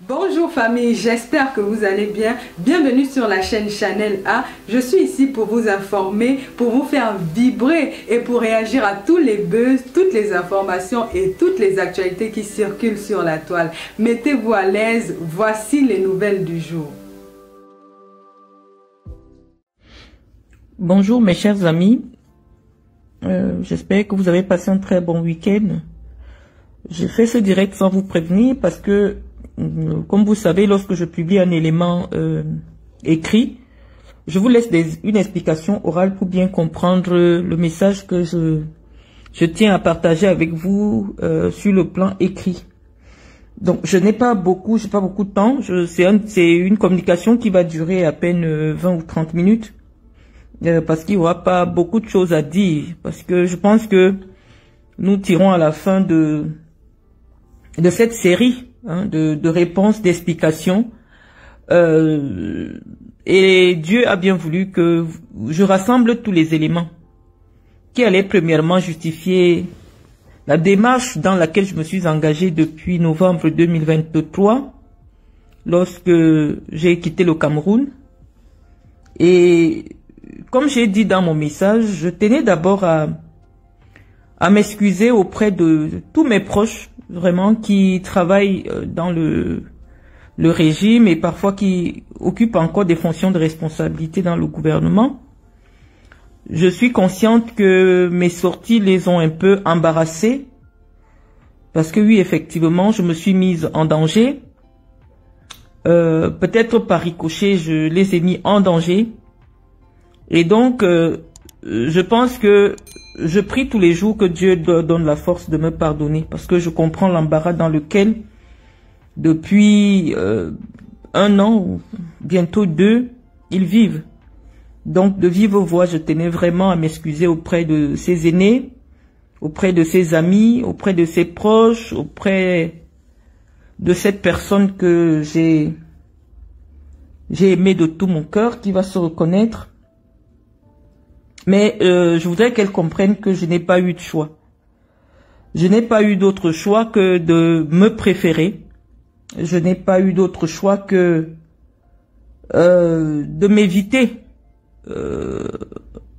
Bonjour famille, j'espère que vous allez bien. Bienvenue sur la chaîne Chanel A. Je suis ici pour vous informer, pour vous faire vibrer et pour réagir à tous les buzz, toutes les informations et toutes les actualités qui circulent sur la toile. Mettez-vous à l'aise, voici les nouvelles du jour. Bonjour mes chers amis, j'espère que vous avez passé un très bon week-end. Je fais ce direct sans vous prévenir parce que, comme vous savez, lorsque je publie un élément écrit, je vous laisse une explication orale pour bien comprendre le message que je tiens à partager avec vous sur le plan écrit. Donc, je n'ai pas beaucoup de temps. C'est une communication qui va durer à peine 20 ou 30 minutes. Parce qu'il n'y aura pas beaucoup de choses à dire, parce que je pense que nous tirons à la fin de cette série de réponses, d'explications, et Dieu a bien voulu que je rassemble tous les éléments qui allaient premièrement justifier la démarche dans laquelle je me suis engagé depuis novembre 2023, lorsque j'ai quitté le Cameroun. Et comme j'ai dit dans mon message, je tenais d'abord à m'excuser auprès de tous mes proches, vraiment, qui travaillent dans le régime et parfois qui occupent encore des fonctions de responsabilité dans le gouvernement. Je suis consciente que mes sorties les ont un peu embarrassés, parce que oui, effectivement, je me suis mise en danger. Peut-être par ricochet, je les ai mis en danger. Et donc, je pense que je prie tous les jours que Dieu donne la force de me pardonner, parce que je comprends l'embarras dans lequel, depuis 1 an, ou bientôt 2, ils vivent. Donc, de vive voix, je tenais vraiment à m'excuser auprès de ses aînés, auprès de ses amis, auprès de ses proches, auprès de cette personne que j'ai aimée de tout mon cœur, qui va se reconnaître. Mais je voudrais qu'elle comprenne que je n'ai pas eu de choix. Je n'ai pas eu d'autre choix que de me préférer. Je n'ai pas eu d'autre choix que de m'éviter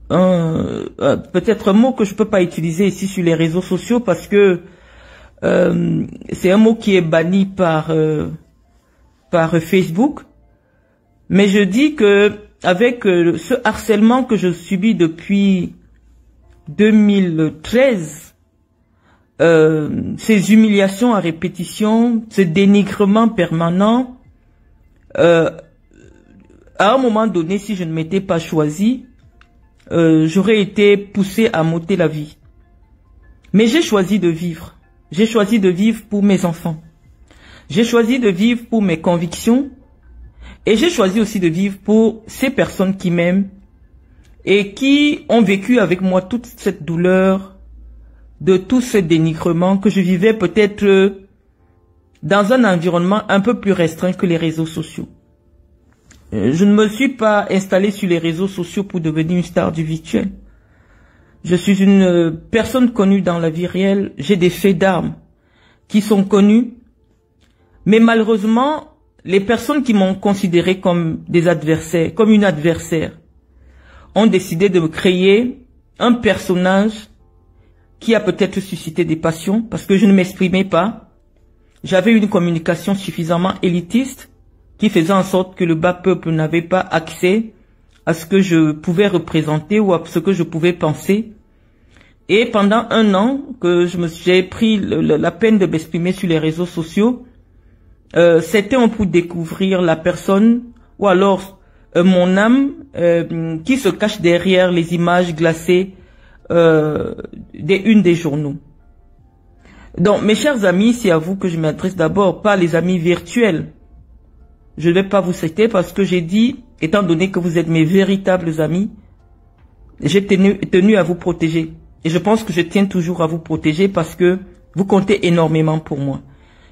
peut-être un mot que je peux pas utiliser ici sur les réseaux sociaux, parce que c'est un mot qui est banni par Facebook. Mais je dis que avec ce harcèlement que je subis depuis 2013, ces humiliations à répétition, ce dénigrement permanent, à un moment donné, si je ne m'étais pas choisi, j'aurais été poussé à m'ôter la vie. Mais j'ai choisi de vivre. J'ai choisi de vivre pour mes enfants. J'ai choisi de vivre pour mes convictions. Et j'ai choisi aussi de vivre pour ces personnes qui m'aiment et qui ont vécu avec moi toute cette douleur, de tout ce dénigrement que je vivais peut-être dans un environnement un peu plus restreint que les réseaux sociaux. Je ne me suis pas installée sur les réseaux sociaux pour devenir une star du virtuel. Je suis une personne connue dans la vie réelle. J'ai des faits d'armes qui sont connus. Mais malheureusement, les personnes qui m'ont considéré comme des adversaires, comme une adversaire, ont décidé de me créer un personnage qui a peut-être suscité des passions, parce que je ne m'exprimais pas. J'avais une communication suffisamment élitiste qui faisait en sorte que le bas peuple n'avait pas accès à ce que je pouvais représenter ou à ce que je pouvais penser. Et pendant 1 an que j'ai pris la peine de m'exprimer sur les réseaux sociaux, c'était pour découvrir la personne ou alors mon âme qui se cache derrière les images glacées des unes des journaux. Donc mes chers amis, c'est à vous que je m'adresse d'abord, pas les amis virtuels. Je ne vais pas vous citer parce que j'ai dit, étant donné que vous êtes mes véritables amis, j'ai tenu à vous protéger. Et je pense que je tiens toujours à vous protéger parce que vous comptez énormément pour moi.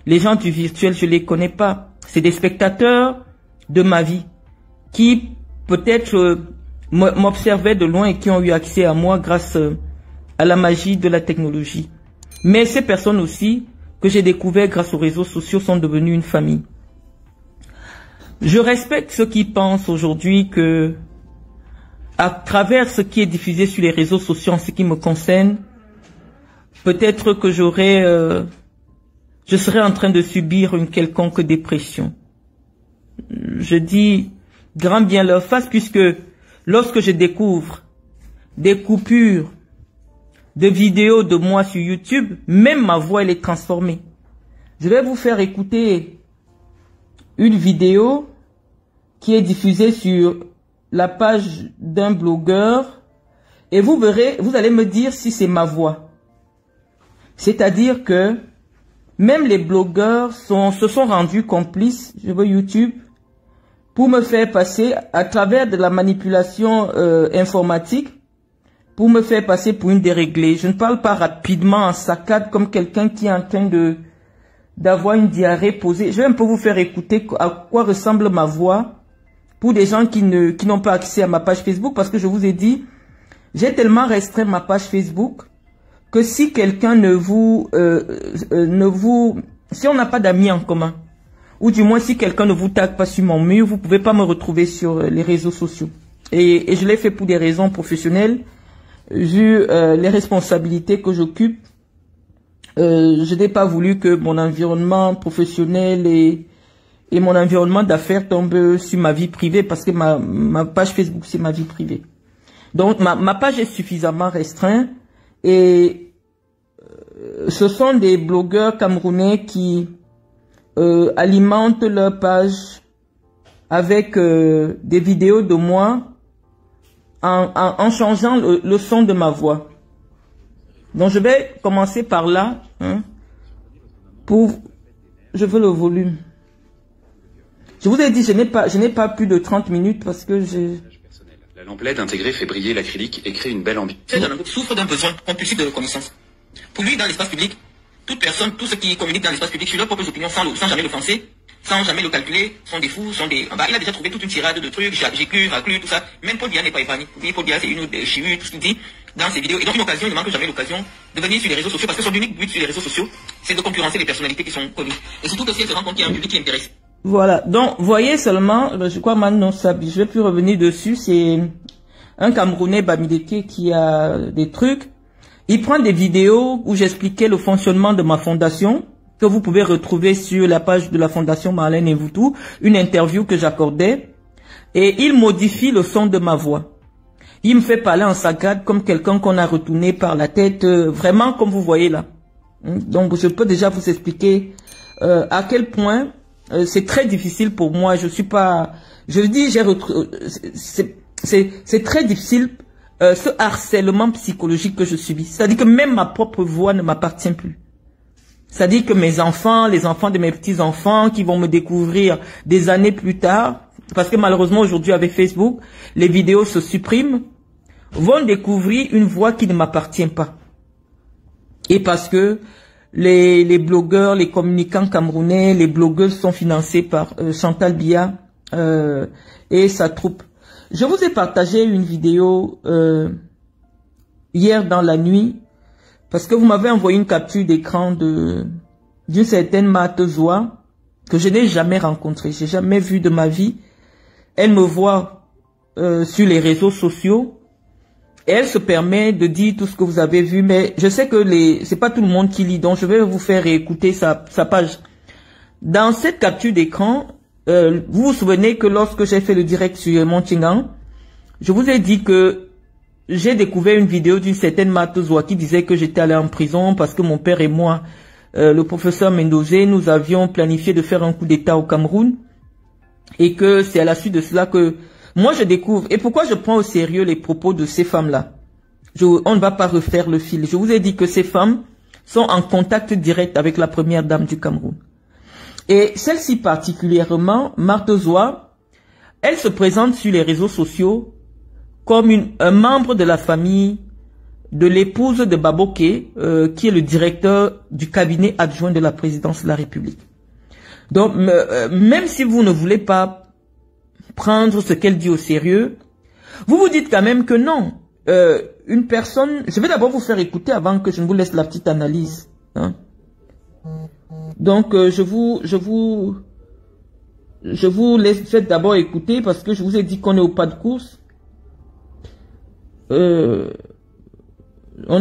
Les gens du virtuel, je les connais pas. C'est des spectateurs de ma vie qui peut-être m'observaient de loin et qui ont eu accès à moi grâce à la magie de la technologie. Mais ces personnes aussi que j'ai découvert grâce aux réseaux sociaux sont devenues une famille. Je respecte ceux qui pensent aujourd'hui que, à travers ce qui est diffusé sur les réseaux sociaux en ce qui me concerne, peut-être que je serais en train de subir une quelconque dépression. Je dis grand bien leur face, puisque lorsque je découvre des coupures de vidéos de moi sur YouTube, même ma voix elle est transformée. Je vais vous faire écouter une vidéo qui est diffusée sur la page d'un blogueur et vous verrez, vous allez me dire si c'est ma voix. C'est-à-dire que même les blogueurs se sont rendus complices, je veux YouTube, pour me faire passer à travers de la manipulation informatique, pour me faire passer pour une déréglée. Je ne parle pas rapidement en saccade comme quelqu'un qui est en train d'avoir une diarrhée posée. Je vais un peu vous faire écouter à quoi ressemble ma voix pour des gens qui n'ont pas accès à ma page Facebook, parce que je vous ai dit, j'ai tellement restreint ma page Facebook que si quelqu'un si on n'a pas d'amis en commun, ou du moins si quelqu'un ne vous tag pas sur mon mur, vous pouvez pas me retrouver sur les réseaux sociaux. Et je l'ai fait pour des raisons professionnelles, vu les responsabilités que j'occupe. Je n'ai pas voulu que mon environnement professionnel et mon environnement d'affaires tombent sur ma vie privée, parce que ma page Facebook, c'est ma vie privée. Donc, ma page est suffisamment restreinte, et ce sont des blogueurs camerounais qui alimentent leur page avec des vidéos de moi en changeant le son de ma voix. Donc, je vais commencer par là, hein, je veux le volume. Je vous ai dit, je n'ai pas plus de 30 minutes parce que j'ai... La lampe LED intégrée fait briller l'acrylique et crée une belle ambiance. Souffre d'un besoin compulsif de reconnaissance. Pour lui, dans l'espace public, toute personne, tout ce qui communique dans l'espace public sur leurs propres opinions sans jamais le penser, sans jamais le calculer, sont des fous, il a déjà trouvé toute une tirade de trucs, j'éclus, raclus, tout ça. Même Paul Biya n'est pas épargné. Paul Biya, c'est une des chirurgies, tout ce qu'il dit dans ses vidéos. Et donc, il ne manque jamais l'occasion de venir sur les réseaux sociaux, parce que son unique but sur les réseaux sociaux, c'est de concurrencer les personnalités qui sont connues. Et surtout que si elle se rend compte qu'il y a un public qui intéresse. Voilà, donc voyez seulement, je crois maintenant je vais plus revenir dessus, c'est un Camerounais Bamideke qui a des trucs. Il prend des vidéos où j'expliquais le fonctionnement de ma fondation, que vous pouvez retrouver sur la page de la fondation Marlène et Mvoutou, une interview que j'accordais, et il modifie le son de ma voix. Il me fait parler en saccade comme quelqu'un qu'on a retourné par la tête, vraiment comme vous voyez là. Donc je peux déjà vous expliquer à quel point c'est très difficile pour moi. C'est très difficile ce harcèlement psychologique que je subis. C'est-à-dire que même ma propre voix ne m'appartient plus. C'est-à-dire que mes enfants, les enfants de mes petits-enfants qui vont me découvrir des années plus tard, parce que malheureusement aujourd'hui avec Facebook, les vidéos se suppriment, vont découvrir une voix qui ne m'appartient pas. Et parce que les blogueurs, les communicants camerounais, les blogueuses sont financés par Chantal Biya et sa troupe. Je vous ai partagé une vidéo hier dans la nuit, parce que vous m'avez envoyé une capture d'écran d'une certaine Marthe Zoa que je n'ai jamais rencontrée, j'ai jamais vu de ma vie. Elle me voit sur les réseaux sociaux et elle se permet de dire tout ce que vous avez vu, mais je sais que c'est pas tout le monde qui lit, donc je vais vous faire écouter sa page. Dans cette capture d'écran, vous vous souvenez que lorsque j'ai fait le direct sur Montingan, je vous ai dit que j'ai découvert une vidéo d'une certaine Marthe Zoa qui disait que j'étais allé en prison parce que mon père et moi, le professeur Mendozé, nous avions planifié de faire un coup d'État au Cameroun, et que c'est à la suite de cela que moi je découvre. Et pourquoi je prends au sérieux les propos de ces femmes-là? On ne va pas refaire le fil. Je vous ai dit que ces femmes sont en contact direct avec la première dame du Cameroun. Et celle-ci particulièrement, Marthe Zoa, elle se présente sur les réseaux sociaux comme un membre de la famille de l'épouse de Baboké, qui est le directeur du cabinet adjoint de la présidence de la République. Donc, même si vous ne voulez pas prendre ce qu'elle dit au sérieux, vous vous dites quand même que non. Une personne... Je vais d'abord vous faire écouter avant que je ne vous laisse la petite analyse. Hein. Donc, je vous Je vous laisse d'abord écouter parce que je vous ai dit qu'on est au pas de course. On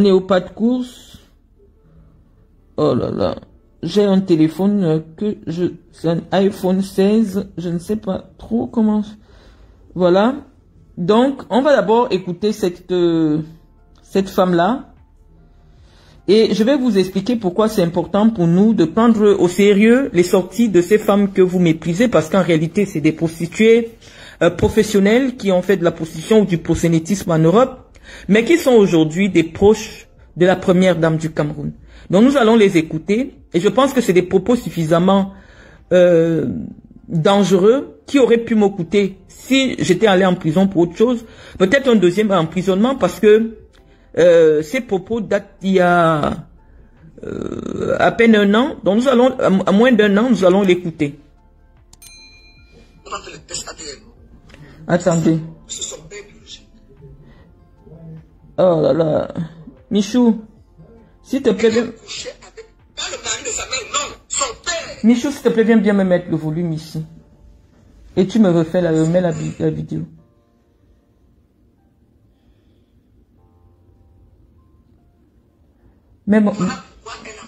est au pas de course. Oh là là. J'ai un téléphone c'est un iPhone 16. Je ne sais pas trop comment. Voilà. Donc, on va d'abord écouter cette femme-là. Et je vais vous expliquer pourquoi c'est important pour nous de prendre au sérieux les sorties de ces femmes que vous méprisez, parce qu'en réalité, c'est des prostituées professionnelles qui ont fait de la prostitution ou du proxénétisme en Europe, mais qui sont aujourd'hui des proches de la première dame du Cameroun. Donc nous allons les écouter, et je pense que c'est des propos suffisamment dangereux qui auraient pu m'écouter si j'étais allé en prison pour autre chose, peut-être un deuxième emprisonnement, parce que ces propos datent d'il y a à peine un an. Donc nous allons, à moins d'un an, nous allons l'écouter. Attendez. Oh là là. Michou, s'il te plaît, Michou, s'il te plaît, viens bien me mettre le volume ici. Et tu me refais la vidéo. Mais bon,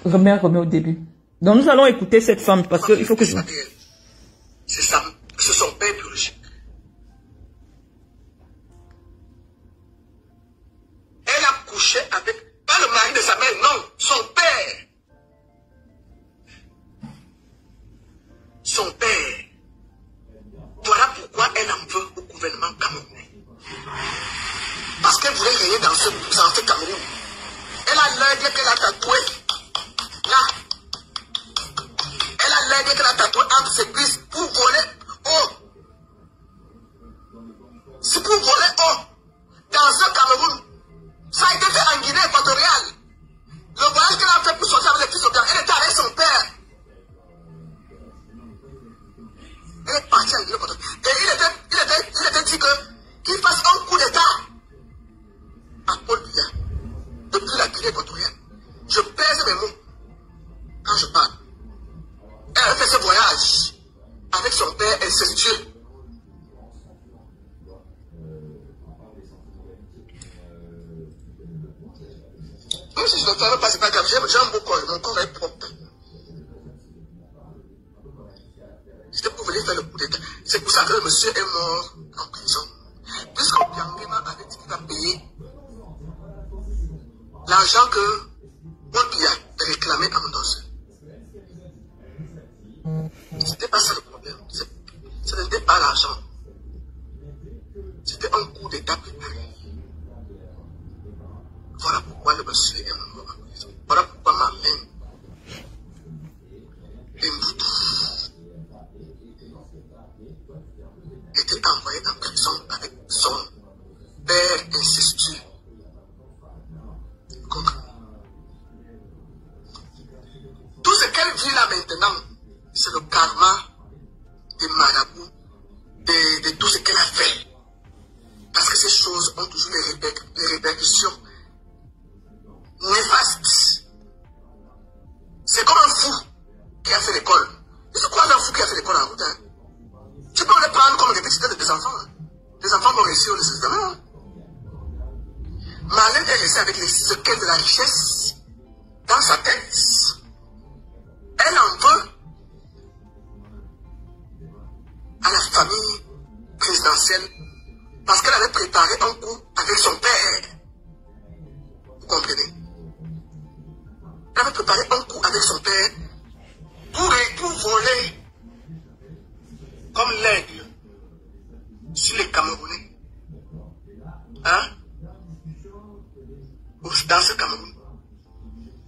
remets au début. Donc nous allons écouter cette femme parce qu'il faut que je... C'est son père biologique. Elle a couché avec, pas le mari de sa mère, non, son père. Son père. Voilà pourquoi elle en veut au gouvernement camerounais. Parce qu'elle voulait régner dans ce Cameroun. Elle a l'aigle qu'elle a tatoué. Là. Elle a l'aigle qu'elle a tatoué entre ses cuisses pour voler haut. C'est pour voler haut. Dans ce Cameroun. Ça a été fait en Guinée équatoriale. Le voyage qu'elle a fait pour sortir avec les fils de Cameroun, elle était avec son père. Elle est partie en Guinée équatoriale. Et il était dit qu'il fasse un coup d'état à Paul Biya. Depuis la Guinée équatoriale. Je pèse mes mots quand je parle. Elle a fait ce voyage avec son père incestueux. Même si je ne parle pas, c'est pas grave. J'aime beaucoup, mon corps est propre. C'était pour venir faire le coup d'état. C'est pour ça que le monsieur est mort en prison. Puisqu'on avait dit qu'il va payer l'argent que Paul Biya réclamait à mon danseur. C'était pas ça le problème. Ce n'était pas l'argent. C'était un coup d'état préparé. Voilà pourquoi le monsieur est mort en prison. Voilà pourquoi ma main était envoyée en prison avec son père incestueux. Tout ce qu'elle vit là maintenant, c'est le karma des marabouts, de tout ce qu'elle a fait. Parce que ces choses ont toujours des répercussions néfastes. C'est comme un fou qui a fait l'école. Et c'est quoi un fou qui a fait l'école en route? Tu peux les prendre comme des petits des enfants. Les enfants vont réussir les examens. Marlène est restée avec les sequelles de la richesse dans sa tête. Elle en veut à la famille présidentielle parce qu'elle avait préparé un coup avec son père. Vous comprenez? Elle avait préparé un coup avec son père pour voler comme l'aigle sur les Camerounais. Hein? Dans ce Cameroun.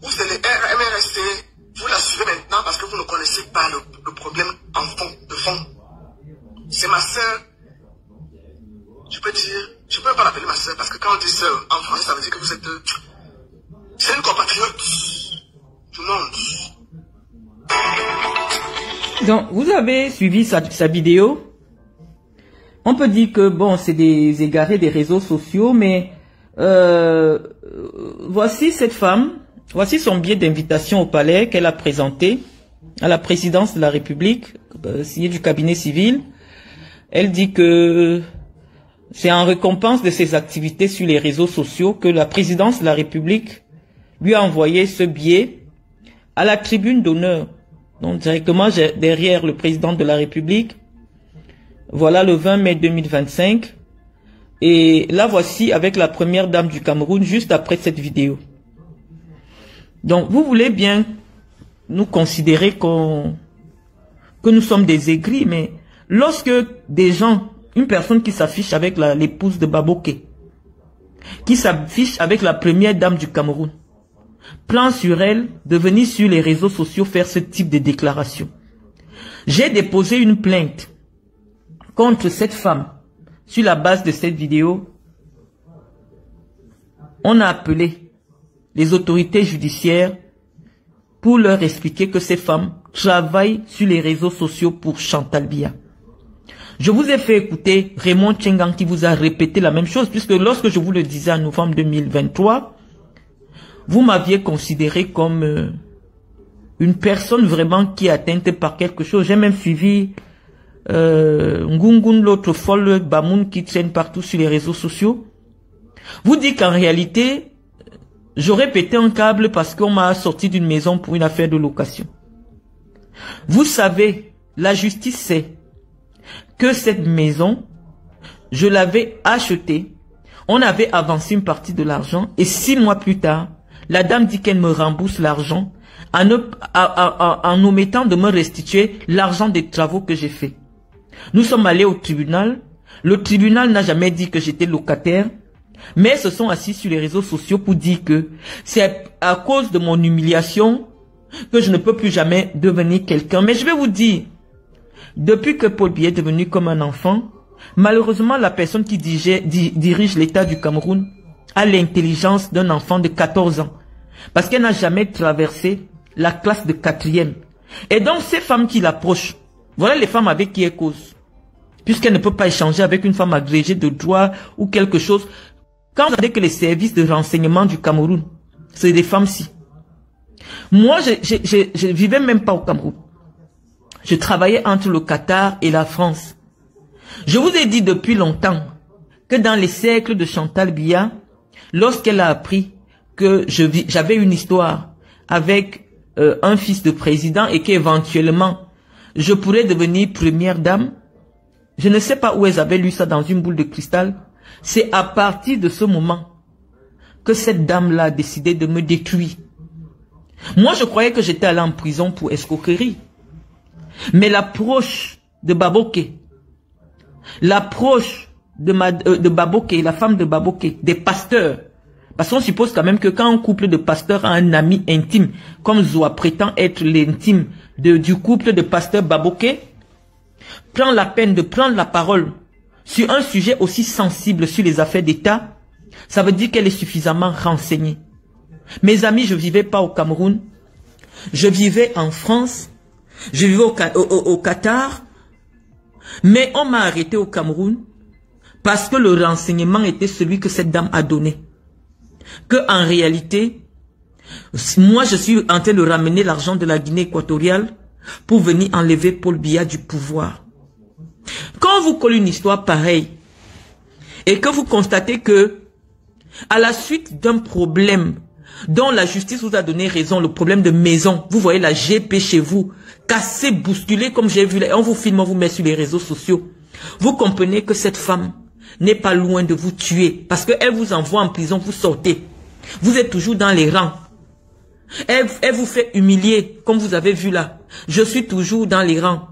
Où c'est les MRST, vous la suivez maintenant parce que vous ne connaissez pas le problème en fond, de fond. C'est ma soeur. Je peux pas l'appeler ma soeur parce que quand on dit soeur en français, ça veut dire que vous êtes... C'est une compatriote du monde. Donc, vous avez suivi sa vidéo. On peut dire que, bon, c'est des égarés des réseaux sociaux, mais voici cette femme, voici son billet d'invitation au palais qu'elle a présenté. à la présidence de la République, signé du cabinet civil. Elle dit que c'est en récompense de ses activités sur les réseaux sociaux que la présidence de la République lui a envoyé ce billet à la tribune d'honneur, donc directement derrière le président de la République. Voilà le 20 mai 2025. Et là voici avec la première dame du Cameroun juste après cette vidéo. Donc vous voulez bien nous considérer que nous sommes des aigris, mais lorsque des gens, une personne qui s'affiche avec l'épouse de Baboké, qui s'affiche avec la première dame du Cameroun, prend sur elle de venir sur les réseaux sociaux faire ce type de déclaration. J'ai déposé une plainte contre cette femme sur la base de cette vidéo. On a appelé les autorités judiciaires pour leur expliquer que ces femmes travaillent sur les réseaux sociaux pour Chantal Biya. Je vous ai fait écouter Raymond Tchengang qui vous a répété la même chose, puisque lorsque je vous le disais en novembre 2023, vous m'aviez considéré comme une personne vraiment qui est atteinte par quelque chose. J'ai même suivi Ngungun, l'autre folle Bamoun qui traîne partout sur les réseaux sociaux. Vous dites qu'en réalité, j'aurais pété un câble parce qu'on m'a sorti d'une maison pour une affaire de location. Vous savez, la justice sait que cette maison, je l'avais achetée, on avait avancé une partie de l'argent et 6 mois plus tard, la dame dit qu'elle me rembourse l'argent en omettant de me restituer l'argent des travaux que j'ai fait. Nous sommes allés au tribunal. Le tribunal n'a jamais dit que j'étais locataire, mais se sont assis sur les réseaux sociaux pour dire que c'est à cause de mon humiliation que je ne peux plus jamais devenir quelqu'un. Mais je vais vous dire, depuis que Paul Biya est devenu comme un enfant, malheureusement la personne qui dirige l'État du Cameroun a l'intelligence d'un enfant de 14 ans. Parce qu'elle n'a jamais traversé la classe de 4e. Et donc ces femmes qui l'approchent, voilà les femmes avec qui elle cause. Puisqu'elle ne peut pas échanger avec une femme agrégée de droit ou quelque chose. Quand vous savez que les services de renseignement du Cameroun, c'est des femmes-ci. Moi, je vivais même pas au Cameroun. Je travaillais entre le Qatar et la France. Je vous ai dit depuis longtemps que dans les cercles de Chantal Biya, lorsqu'elle a appris que j'avais une histoire avec un fils de président et qu'éventuellement je pourrais devenir première dame, je ne sais pas où elles avaient lu ça dans une boule de cristal. C'est à partir de ce moment que cette dame-là a décidé de me détruire. Moi, je croyais que j'étais allé en prison pour escroquerie. Mais l'approche de Baboké, l'approche de Baboké, la femme de Baboké, des pasteurs, parce qu'on suppose quand même que quand un couple de pasteurs a un ami intime, comme Zoua prétend être l'intime du couple de pasteurs Baboké, prend la peine de prendre la parole sur un sujet aussi sensible sur les affaires d'État, ça veut dire qu'elle est suffisamment renseignée. Mes amis, je ne vivais pas au Cameroun, je vivais en France, je vivais au Qatar, mais on m'a arrêté au Cameroun parce que le renseignement était celui que cette dame a donné. Que en réalité, moi je suis en train de ramener l'argent de la Guinée équatoriale pour venir enlever Paul Biya du pouvoir. Quand vous collez une histoire pareille et que vous constatez que à la suite d'un problème dont la justice vous a donné raison, le problème de maison, vous voyez la GP chez vous, cassée, bousculée, comme j'ai vu, on vous filme, on vous met sur les réseaux sociaux. Vous comprenez que cette femme n'est pas loin de vous tuer, parce qu'elle vous envoie en prison, vous sortez. Vous êtes toujours dans les rangs. Elle vous fait humilier, comme vous avez vu là. Je suis toujours dans les rangs.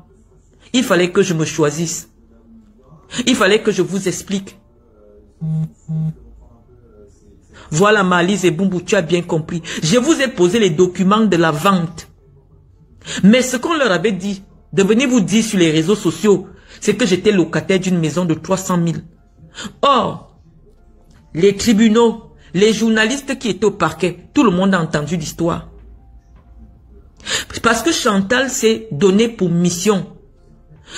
Il fallait que je me choisisse. Il fallait que je vous explique. Voilà Malise et Bumbu, tu as bien compris. Je vous ai posé les documents de la vente. Mais ce qu'on leur avait dit, de venir vous dire sur les réseaux sociaux, c'est que j'étais locataire d'une maison de 300 000. Or, les tribunaux, les journalistes qui étaient au parquet, tout le monde a entendu l'histoire. Parce que Chantal s'est donné pour mission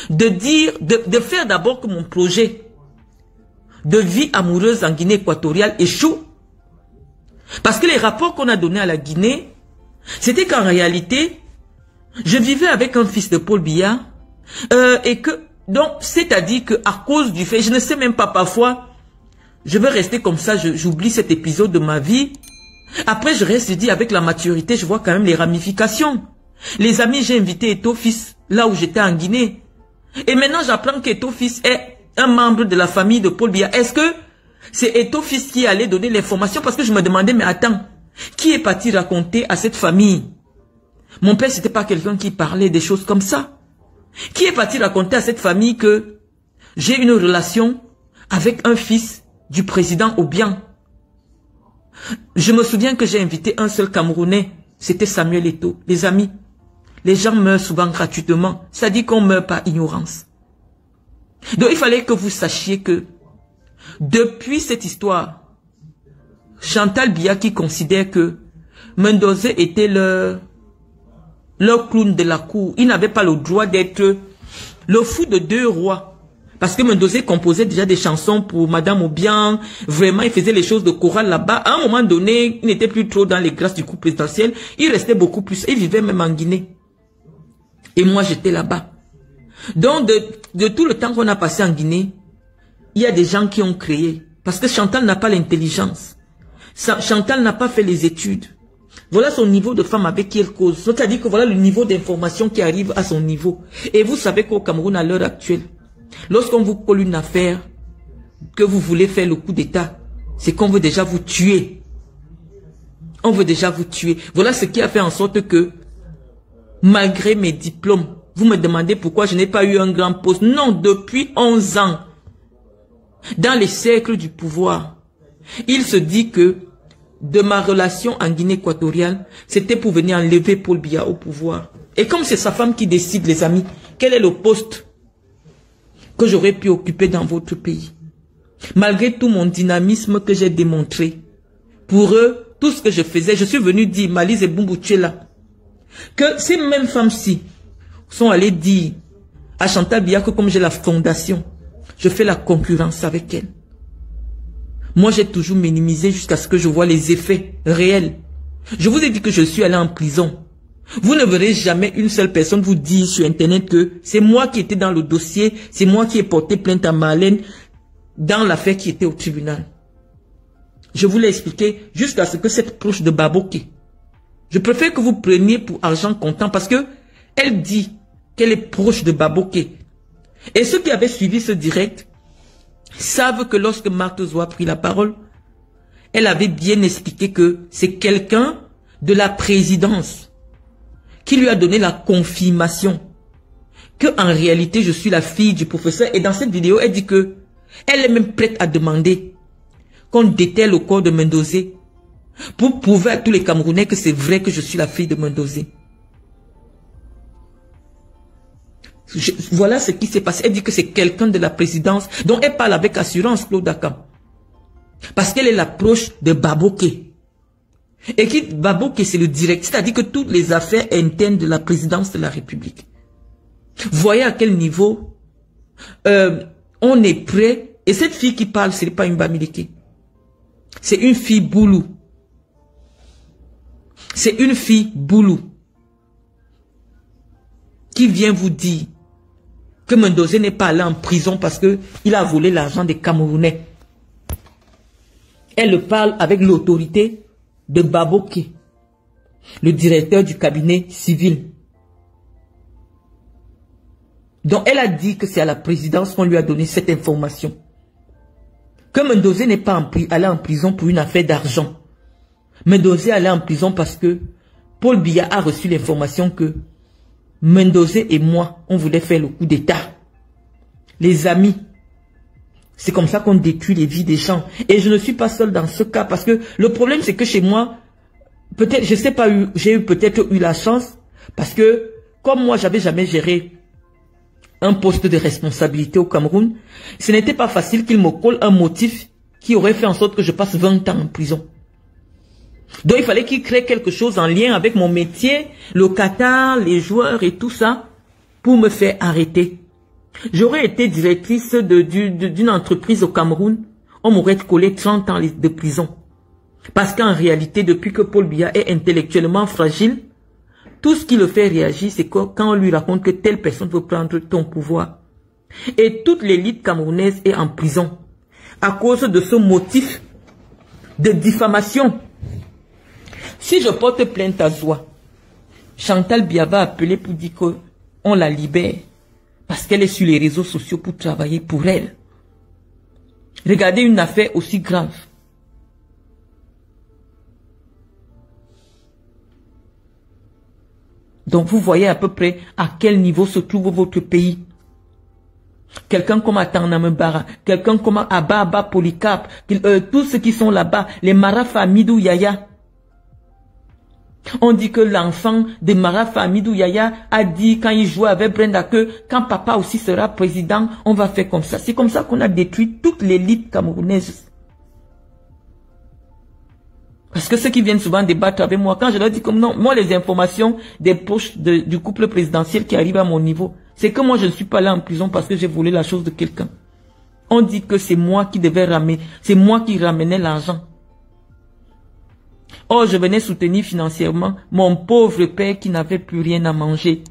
de dire, de faire d'abord que mon projet de vie amoureuse en Guinée équatoriale échoue. Parce que les rapports qu'on a donnés à la Guinée, c'était qu'en réalité, Je vivais avec un fils de Paul Biya. Et que, donc, c'est-à-dire que à cause du fait, je ne sais même pas parfois, je vais rester comme ça, j'oublie cet épisode de ma vie. Après, je reste, je dis, avec la maturité, je vois quand même les ramifications. Les amis, j'ai invité Eto Fils, là où j'étais en Guinée. Et maintenant, j'apprends qu'Eto Fils est un membre de la famille de Paul Biya. Est-ce que c'est Eto Fils qui allait donner l'information? Parce que je me demandais, mais attends, qui est parti raconter à cette famille? Mon père, c'était pas quelqu'un qui parlait des choses comme ça. Qui est parti raconter à cette famille que j'ai une relation avec un fils du président Obiang? Je me souviens que j'ai invité un seul Camerounais, c'était Samuel Eto'o. Les amis, les gens meurent souvent gratuitement. Ça dit qu'on meurt par ignorance. Donc il fallait que vous sachiez que depuis cette histoire, Chantal Biya qui considère que Mendoza était leur clown de la cour, il n'avait pas le droit d'être le fou de deux rois. Parce que Mendoza composait déjà des chansons pour Madame Obiang. Vraiment, il faisait les choses de chorale là-bas. À un moment donné, il n'était plus trop dans les grâces du coup présidentiel. Il restait beaucoup plus. Il vivait même en Guinée. Et moi, j'étais là-bas. Donc, de tout le temps qu'on a passé en Guinée, il y a des gens qui ont créé. Parce que Chantal n'a pas l'intelligence. Chantal n'a pas fait les études. Voilà son niveau de femme avec qui elle cause. C'est-à-dire que voilà le niveau d'information qui arrive à son niveau. Et vous savez qu'au Cameroun, à l'heure actuelle, lorsqu'on vous colle une affaire, que vous voulez faire le coup d'État, c'est qu'on veut déjà vous tuer. On veut déjà vous tuer. Voilà ce qui a fait en sorte que, malgré mes diplômes, vous me demandez pourquoi je n'ai pas eu un grand poste. Non, depuis 11 ans, dans les cercles du pouvoir, il se dit que de ma relation en Guinée équatoriale, c'était pour venir enlever Paul Biya au pouvoir. Et comme c'est sa femme qui décide, les amis, quel est le poste que j'aurais pu occuper dans votre pays? Malgré tout mon dynamisme que j'ai démontré, pour eux, tout ce que je faisais, je suis venu dire, Malise et Bumbu, tu es là. Que ces mêmes femmes-ci sont allées dire à Chantal Biya que comme j'ai la fondation, je fais la concurrence avec elle. Moi, j'ai toujours minimisé jusqu'à ce que je vois les effets réels. Je vous ai dit que je suis allé en prison. Vous ne verrez jamais une seule personne vous dire sur Internet que c'est moi qui étais dans le dossier, c'est moi qui ai porté plainte à Marlène dans l'affaire qui était au tribunal. Je vous l'ai expliqué jusqu'à ce que cette proche de Baboké, je préfère que vous preniez pour argent comptant parce que elle dit qu'elle est proche de Baboké. Et ceux qui avaient suivi ce direct savent que lorsque Marthe Zoua a pris la parole, elle avait bien expliqué que c'est quelqu'un de la présidence qui lui a donné la confirmation que en réalité je suis la fille du professeur. Et dans cette vidéo, elle dit que elle est même prête à demander qu'on déterre le corps de Mendoza pour prouver à tous les Camerounais que c'est vrai que je suis la fille de Mendoza. Voilà ce qui s'est passé. Elle dit que c'est quelqu'un de la présidence dont elle parle avec assurance, Claude Akam. Parce qu'elle est l'approche de Baboké. Et qui, Baboké, c'est le direct. C'est-à-dire que toutes les affaires internes de la présidence de la République. Voyez à quel niveau on est prêt. Et cette fille qui parle, ce n'est pas une Bamileke. C'est une fille boulou. C'est une fille boulou qui vient vous dire que Mendoza n'est pas allé en prison parce qu'il a volé l'argent des Camerounais. Elle parle avec l'autorité de Baboké, le directeur du cabinet civil. Donc elle a dit que c'est à la présidence qu'on lui a donné cette information. Que Mendoza n'est pas allé en prison pour une affaire d'argent. Mendoza est allé en prison parce que Paul Biya a reçu l'information que Mendoza et moi, on voulait faire le coup d'État. Les amis, c'est comme ça qu'on détruit les vies des gens. Et je ne suis pas seul dans ce cas parce que le problème c'est que chez moi, peut-être, je sais pas, j'ai peut-être eu la chance parce que comme moi, j'avais jamais géré un poste de responsabilité au Cameroun, ce n'était pas facile qu'il me colle un motif qui aurait fait en sorte que je passe 20 ans en prison. Donc il fallait qu'il crée quelque chose en lien avec mon métier, le Qatar, les joueurs et tout ça, pour me faire arrêter. J'aurais été directrice d'une entreprise au Cameroun, on m'aurait collé 30 ans de prison. Parce qu'en réalité, depuis que Paul Biya est intellectuellement fragile, Tout ce qui le fait réagir, c'est quand on lui raconte que telle personne veut prendre ton pouvoir. Et toute l'élite camerounaise est en prison à cause de ce motif de diffamation. Si je porte plainte à Zoua, Chantal Biya va appeler pour dire qu'on la libère parce qu'elle est sur les réseaux sociaux pour travailler pour elle. Regardez une affaire aussi grave. Donc vous voyez à peu près à quel niveau se trouve votre pays. Quelqu'un comme Atanam Bara, quelqu'un comme Ababa Polycarpe, tous ceux qui sont là-bas, les Marafa Amidou Yaya. On dit que l'enfant de Marafa Amidou Yaya a dit quand il jouait avec Brenda que quand papa aussi sera président, on va faire comme ça. C'est comme ça qu'on a détruit toute l'élite camerounaise. Parce que ceux qui viennent souvent débattre avec moi, quand je leur dis comme non, moi les informations des proches du couple présidentiel qui arrivent à mon niveau, c'est que moi je ne suis pas là en prison parce que j'ai volé la chose de quelqu'un. On dit que c'est moi qui devais ramener, c'est moi qui ramenais l'argent. Oh, je venais soutenir financièrement mon pauvre père qui n'avait plus rien à manger.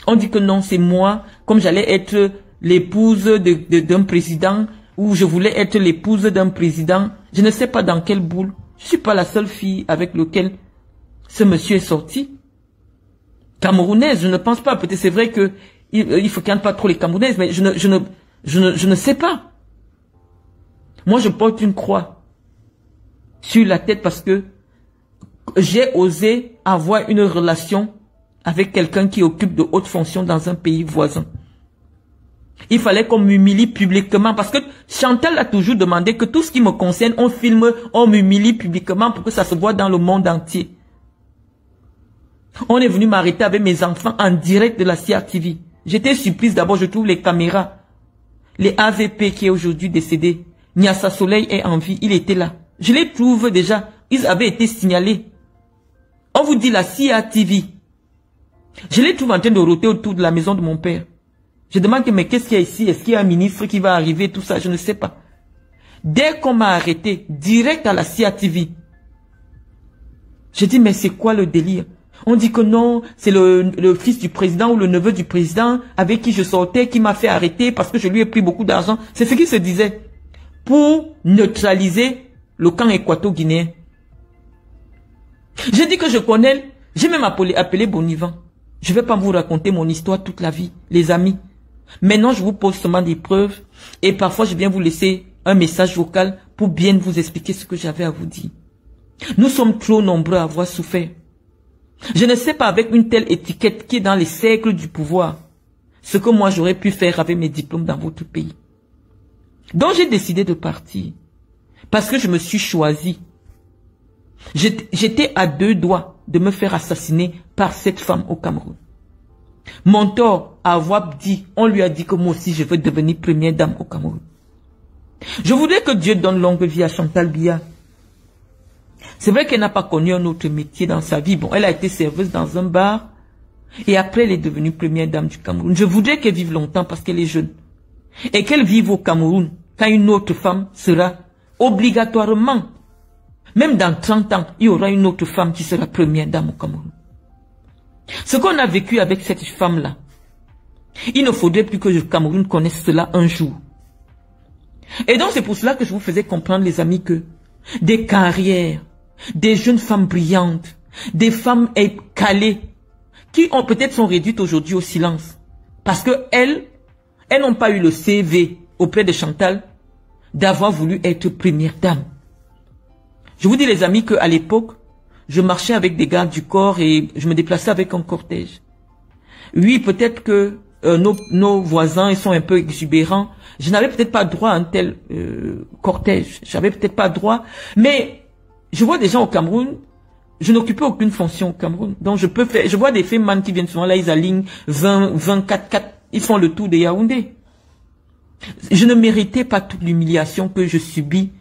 On dit que non, c'est moi, comme j'allais être l'épouse d'un président, ou je voulais être l'épouse d'un président, je ne sais pas dans quelle boule. Je ne suis pas la seule fille avec laquelle ce monsieur est sorti. Camerounaise, je ne pense pas. Peut-être c'est vrai que il faut qu'il n'y ait pas trop les Camerounaises, mais je ne sais pas. Moi, je porte une croix sur la tête parce que j'ai osé avoir une relation avec quelqu'un qui occupe de hautes fonctions dans un pays voisin. Il fallait qu'on m'humilie publiquement parce que Chantal a toujours demandé que tout ce qui me concerne, on filme, on m'humilie publiquement pour que ça se voit dans le monde entier. On est venu m'arrêter avec mes enfants en direct de la CRTV. J'étais surprise d'abord, je trouve les caméras. Les AVP qui est aujourd'hui décédé. Niassa Soleil est en vie, il était là. Je les trouve déjà, ils avaient été signalés. On vous dit la CRTV. Je les trouve en train de rôter autour de la maison de mon père. Je demande, mais qu'est-ce qu'il y a ici? Est-ce qu'il y a un ministre qui va arriver? Tout ça, je ne sais pas. Dès qu'on m'a arrêté, direct à la CRTV, je dis, mais c'est quoi le délire? On dit que non, c'est le fils du président ou le neveu du président avec qui je sortais qui m'a fait arrêter parce que je lui ai pris beaucoup d'argent. C'est ce qui se disait. Pour neutraliser le camp équato-guinéen. J'ai dit que je connais, j'ai même appelé Bonivan. Je ne vais pas vous raconter mon histoire toute la vie, les amis. Maintenant, je vous pose seulement des preuves et parfois, je viens vous laisser un message vocal pour bien vous expliquer ce que j'avais à vous dire. Nous sommes trop nombreux à avoir souffert. Je ne sais pas avec une telle étiquette qui est dans les cercles du pouvoir, ce que moi j'aurais pu faire avec mes diplômes dans votre pays. Donc j'ai décidé de partir parce que je me suis choisi. J'étais à 2 doigts de me faire assassiner par cette femme au Cameroun. Mon tort à avoir dit, on lui a dit que moi aussi je veux devenir première dame au Cameroun. Je voudrais que Dieu donne longue vie à Chantal Biya. C'est vrai qu'elle n'a pas connu un autre métier dans sa vie. Bon, elle a été serveuse dans un bar et après elle est devenue première dame du Cameroun. Je voudrais qu'elle vive longtemps parce qu'elle est jeune. Et qu'elle vive au Cameroun quand une autre femme sera obligatoirement, même dans 30 ans, il y aura une autre femme qui sera première dame au Cameroun. Ce qu'on a vécu avec cette femme-là, il ne faudrait plus que le Cameroun connaisse cela un jour. Et donc c'est pour cela que je vous faisais comprendre, les amis, que des carrières, des jeunes femmes brillantes, des femmes calées, qui ont peut-être sont réduites aujourd'hui au silence, parce que elles n'ont pas eu le CV auprès de Chantal d'avoir voulu être première dame. Je vous dis, les amis, qu'à l'époque, je marchais avec des gardes du corps et je me déplaçais avec un cortège. Oui, peut-être que nos voisins, ils sont un peu exubérants. Je n'avais peut-être pas droit à un tel cortège. J'avais peut-être pas droit. Mais je vois des gens au Cameroun, je n'occupais aucune fonction au Cameroun. Donc je peux faire, je vois des femmes qui viennent souvent là, ils alignent 24, ils font le tour de Yaoundé. Je ne méritais pas toute l'humiliation que je subis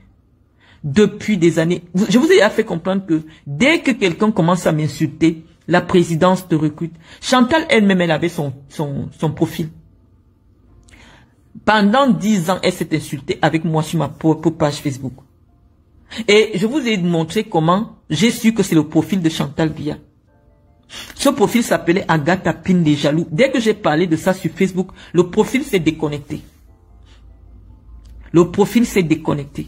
depuis des années. Je vous ai fait comprendre que dès que quelqu'un commence à m'insulter, la présidence te recrute. Chantal elle-même, elle avait son profil. Pendant 10 ans, elle s'est insultée avec moi sur ma propre page Facebook. Et je vous ai montré comment j'ai su que c'est le profil de Chantal Biya. Ce profil s'appelait Agatha Pine des Jaloux. Dès que j'ai parlé de ça sur Facebook, le profil s'est déconnecté. Le profil s'est déconnecté.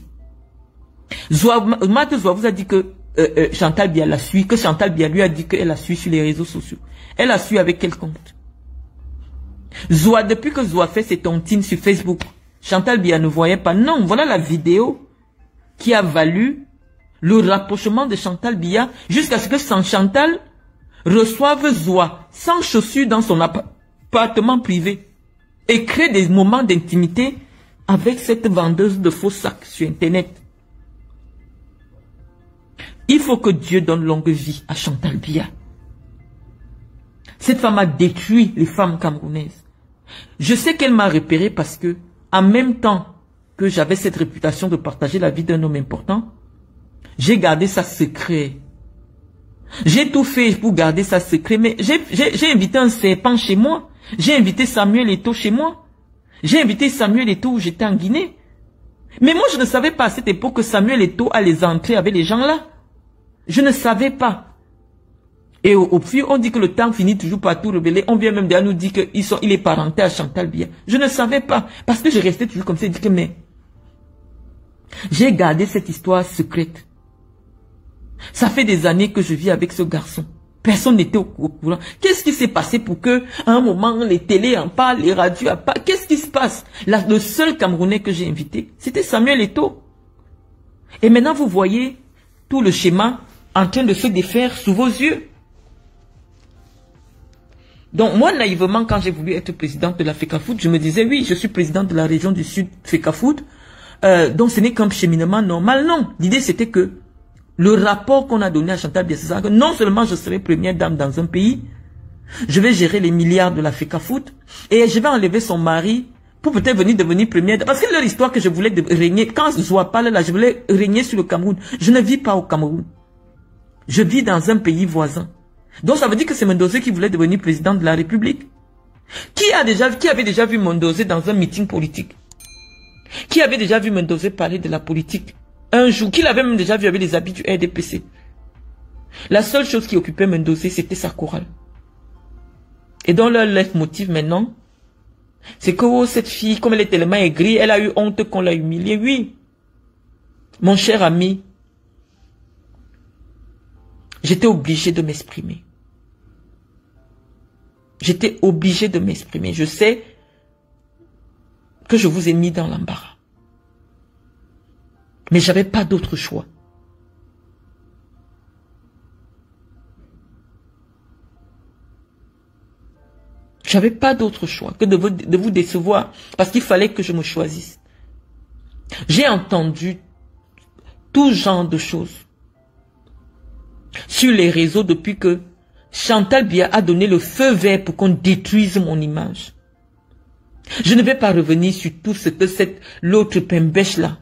Matt Zoua vous a dit que Chantal Biya la suit, que Chantal Biya lui a dit qu'elle la suit sur les réseaux sociaux. Elle la suit avec quel compte? Zoua, depuis que Zoua fait ses tontines sur Facebook, Chantal Biya ne voyait pas. Non, voilà la vidéo qui a valu le rapprochement de Chantal Biya jusqu'à ce que Chantal reçoive Zoua sans chaussures dans son appartement privé et crée des moments d'intimité avec cette vendeuse de faux sacs sur Internet. Il faut que Dieu donne longue vie à Chantal Biya. Cette femme a détruit les femmes camerounaises. Je sais qu'elle m'a repéré parce que, en même temps que j'avais cette réputation de partager la vie d'un homme important, j'ai gardé ça secret. J'ai tout fait pour garder ça secret, mais j'ai invité un serpent chez moi. J'ai invité Samuel Eto'o chez moi. J'ai invité Samuel Eto'o où j'étais en Guinée. Mais moi, je ne savais pas à cette époque que Samuel Eto'o a les entrées avec les gens là. Je ne savais pas. Et au fil, on dit que le temps finit toujours par tout révéler. On vient même de nous dire qu'il est parenté à Chantal Biya. Je ne savais pas. Parce que je restais toujours comme ça. Je dis que mais j'ai gardé cette histoire secrète. Ça fait des années que je vis avec ce garçon. Personne n'était au courant. Qu'est-ce qui s'est passé pour que, à un moment, les télés en parlent, les radios en parlent? Qu'est-ce qui se passe? Le seul Camerounais que j'ai invité, c'était Samuel Eto'o. Et maintenant, vous voyez tout le schéma en train de se défaire sous vos yeux. Donc, moi, naïvement, quand j'ai voulu être présidente de la FECAFOOT, je me disais, oui, je suis présidente de la région du Sud FECAFOOT. Donc, ce n'est qu'un cheminement normal. Non, l'idée, c'était que le rapport qu'on a donné à Chantal Biya, c'est ça, que non seulement je serai première dame dans un pays, je vais gérer les milliards de la FECAFOOT et je vais enlever son mari pour peut-être devenir première dame. Parce que leur histoire que je voulais régner, quand je vois pas là, je voulais régner sur le Cameroun. Je ne vis pas au Cameroun. Je vis dans un pays voisin. Donc ça veut dire que c'est Mendoza qui voulait devenir président de la République. Qui avait déjà vu Mendoza dans un meeting politique? Qui avait déjà vu Mendoza parler de la politique? Un jour, qui l'avait même déjà vu avec les habits du RDPC. La seule chose qui occupait Mendoza, c'était sa chorale. Et dans leur leitmotiv maintenant, c'est que oh, cette fille, comme elle est tellement aigrie, elle a eu honte qu'on l'a humiliée. Oui, mon cher ami, j'étais obligé de m'exprimer. J'étais obligé de m'exprimer. Je sais que je vous ai mis dans l'embarras. Mais j'avais pas d'autre choix. J'avais pas d'autre choix que de vous décevoir parce qu'il fallait que je me choisisse. J'ai entendu tout genre de choses sur les réseaux depuis que Chantal Biya a donné le feu vert pour qu'on détruise mon image. Je ne vais pas revenir sur tout ce que l'autre pembèche là,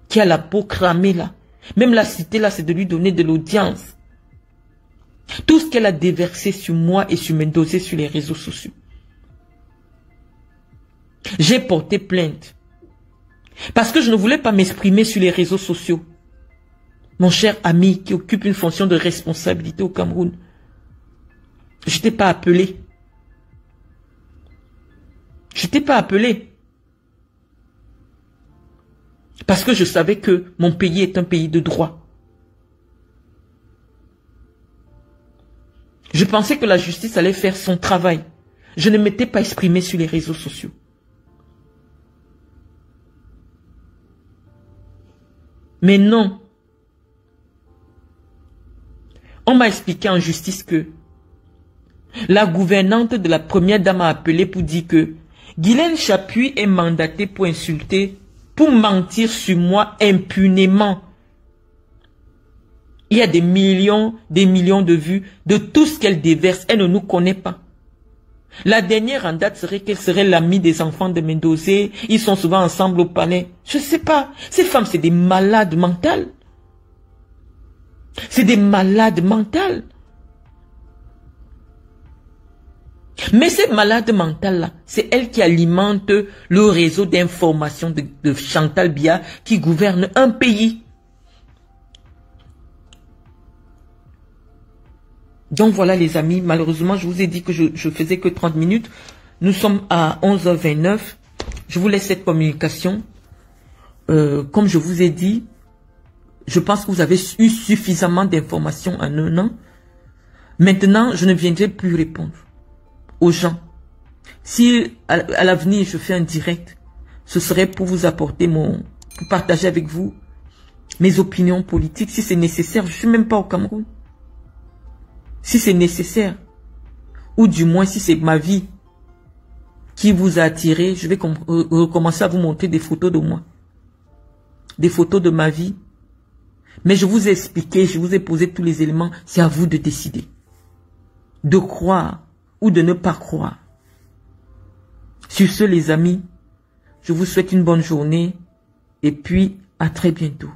qui a la peau cramée là, même la cité là, c'est de lui donner de l'audience. Tout ce qu'elle a déversé sur moi et sur Mendoza sur les réseaux sociaux. J'ai porté plainte. Parce que je ne voulais pas m'exprimer sur les réseaux sociaux. Mon cher ami qui occupe une fonction de responsabilité au Cameroun. Je n'étais pas appelé. Je n'étais pas appelé. Parce que je savais que mon pays est un pays de droit. Je pensais que la justice allait faire son travail. Je ne m'étais pas exprimé sur les réseaux sociaux. Mais non. On m'a expliqué en justice que la gouvernante de la première dame a appelé pour dire que Guylaine Chapuis est mandatée pour insulter, pour mentir sur moi impunément. Il y a des millions de vues de tout ce qu'elle déverse. Elle ne nous connaît pas. La dernière en date serait qu'elle serait l'amie des enfants de Mendoza. Ils sont souvent ensemble au palais. Je ne sais pas. Ces femmes, c'est des malades mentales. C'est des malades mentales. Mais ces malades mentales-là, c'est elle qui alimente le réseau d'information de Chantal Biya qui gouverne un pays. Donc voilà les amis, malheureusement je vous ai dit que je faisais que 30 minutes. Nous sommes à 11h29. Je vous laisse cette communication. Comme je vous ai dit, je pense que vous avez eu suffisamment d'informations en un an. Maintenant, je ne viendrai plus répondre aux gens. Si à l'avenir je fais un direct, ce serait pour vous apporter pour partager avec vous mes opinions politiques. Si c'est nécessaire, je suis même pas au Cameroun. Si c'est nécessaire, ou du moins si c'est ma vie qui vous a attiré, je vais recommencer à vous montrer des photos de moi. Des photos de ma vie. Mais je vous ai expliqué, je vous ai posé tous les éléments. C'est à vous de décider. De croire ou de ne pas croire. Sur ce, les amis, je vous souhaite une bonne journée. Et puis, à très bientôt.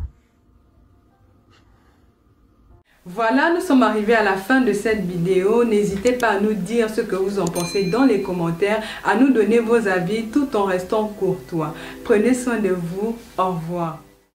Voilà, nous sommes arrivés à la fin de cette vidéo. N'hésitez pas à nous dire ce que vous en pensez dans les commentaires, à nous donner vos avis tout en restant courtois. Prenez soin de vous. Au revoir.